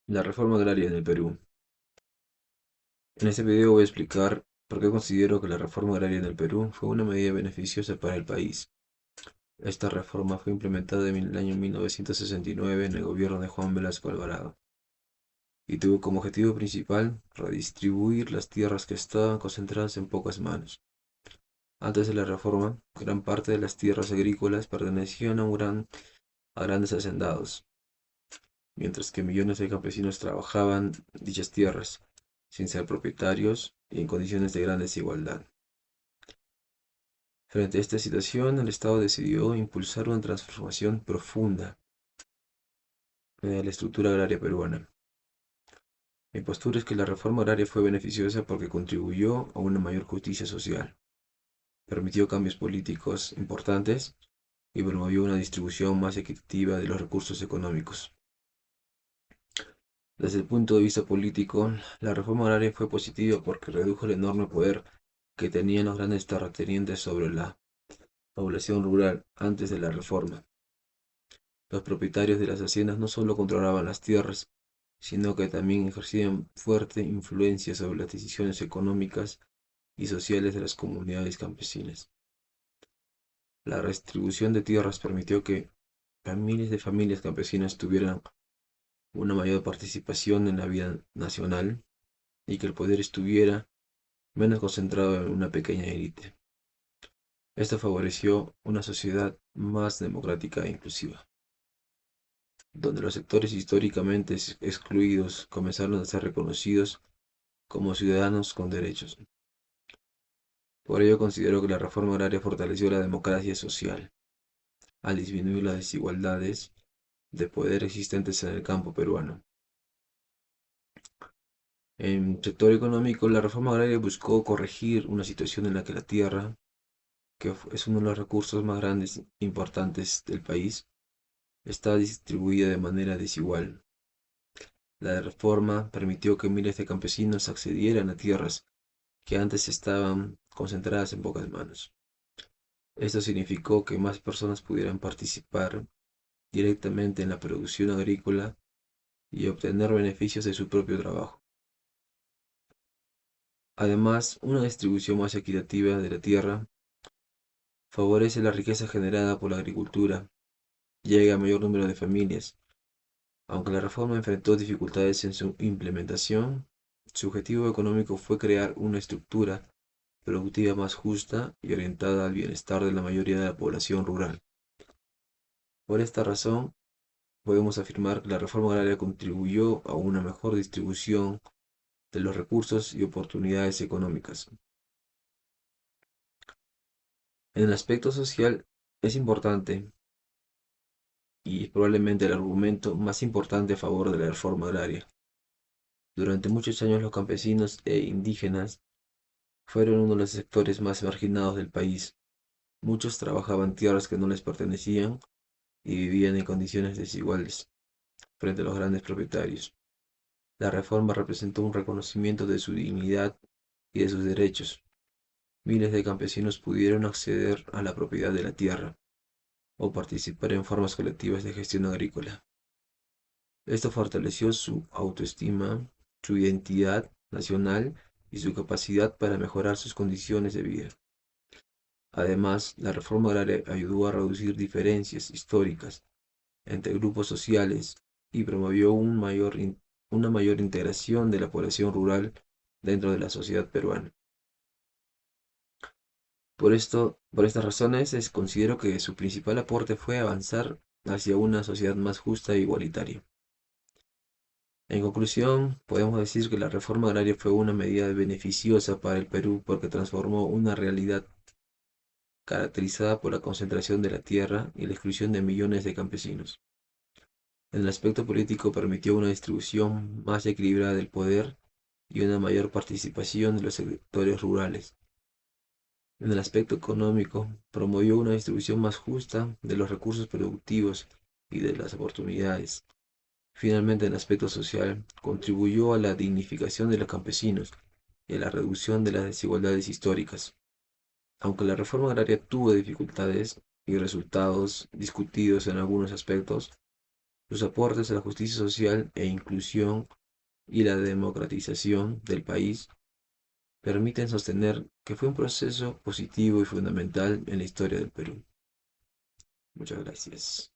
La reforma agraria en el Perú. En este video voy a explicar por qué considero que la reforma agraria en el Perú fue una medida beneficiosa para el país. Esta reforma fue implementada en el año 1969 en el gobierno de Juan Velasco Alvarado y tuvo como objetivo principal redistribuir las tierras que estaban concentradas en pocas manos. Antes de la reforma, gran parte de las tierras agrícolas pertenecían a grandes hacendados, mientras que millones de campesinos trabajaban dichas tierras, sin ser propietarios y en condiciones de gran desigualdad. Frente a esta situación, el Estado decidió impulsar una transformación profunda de la estructura agraria peruana. Mi postura es que la reforma agraria fue beneficiosa porque contribuyó a una mayor justicia social, permitió cambios políticos importantes y promovió una distribución más equitativa de los recursos económicos. Desde el punto de vista político, la reforma agraria fue positiva porque redujo el enorme poder que tenían los grandes terratenientes sobre la población rural antes de la reforma. Los propietarios de las haciendas no solo controlaban las tierras, sino que también ejercían fuerte influencia sobre las decisiones económicas y sociales de las comunidades campesinas. La redistribución de tierras permitió que miles de familias campesinas tuvieran una mayor participación en la vida nacional y que el poder estuviera menos concentrado en una pequeña élite. Esto favoreció una sociedad más democrática e inclusiva, donde los sectores históricamente excluidos comenzaron a ser reconocidos como ciudadanos con derechos. Por ello considero que la reforma agraria fortaleció la democracia social, al disminuir las desigualdades de poder existentes en el campo peruano. En el sector económico, la reforma agraria buscó corregir una situación en la que la tierra, que es uno de los recursos más grandes e importantes del país, está distribuida de manera desigual. La reforma permitió que miles de campesinos accedieran a tierras que antes estaban concentradas en pocas manos. Esto significó que más personas pudieran participar directamente en la producción agrícola y obtener beneficios de su propio trabajo. Además, una distribución más equitativa de la tierra favorece la riqueza generada por la agricultura y llega a mayor número de familias. Aunque la reforma enfrentó dificultades en su implementación, su objetivo económico fue crear una estructura productiva más justa y orientada al bienestar de la mayoría de la población rural. Por esta razón, podemos afirmar que la reforma agraria contribuyó a una mejor distribución de los recursos y oportunidades económicas. En el aspecto social, es importante y es probablemente el argumento más importante a favor de la reforma agraria. Durante muchos años los campesinos e indígenas fueron uno de los sectores más marginados del país. Muchos trabajaban tierras que no les pertenecían y vivían en condiciones desiguales frente a los grandes propietarios. La reforma representó un reconocimiento de su dignidad y de sus derechos. Miles de campesinos pudieron acceder a la propiedad de la tierra o participar en formas colectivas de gestión agrícola. Esto fortaleció su autoestima, su identidad nacional y su capacidad para mejorar sus condiciones de vida. Además, la reforma agraria ayudó a reducir diferencias históricas entre grupos sociales y promovió una mayor integración de la población rural dentro de la sociedad peruana. Por estas razones, considero que su principal aporte fue avanzar hacia una sociedad más justa e igualitaria. En conclusión, podemos decir que la reforma agraria fue una medida beneficiosa para el Perú porque transformó una realidad caracterizada por la concentración de la tierra y la exclusión de millones de campesinos. En el aspecto político permitió una distribución más equilibrada del poder y una mayor participación de los sectores rurales. En el aspecto económico, promovió una distribución más justa de los recursos productivos y de las oportunidades. Finalmente, en el aspecto social, contribuyó a la dignificación de los campesinos y a la reducción de las desigualdades históricas. Aunque la reforma agraria tuvo dificultades y resultados discutidos en algunos aspectos, Sus aportes a la justicia social e inclusión y la democratización del país permiten sostener que fue un proceso positivo y fundamental en la historia del Perú. Muchas gracias.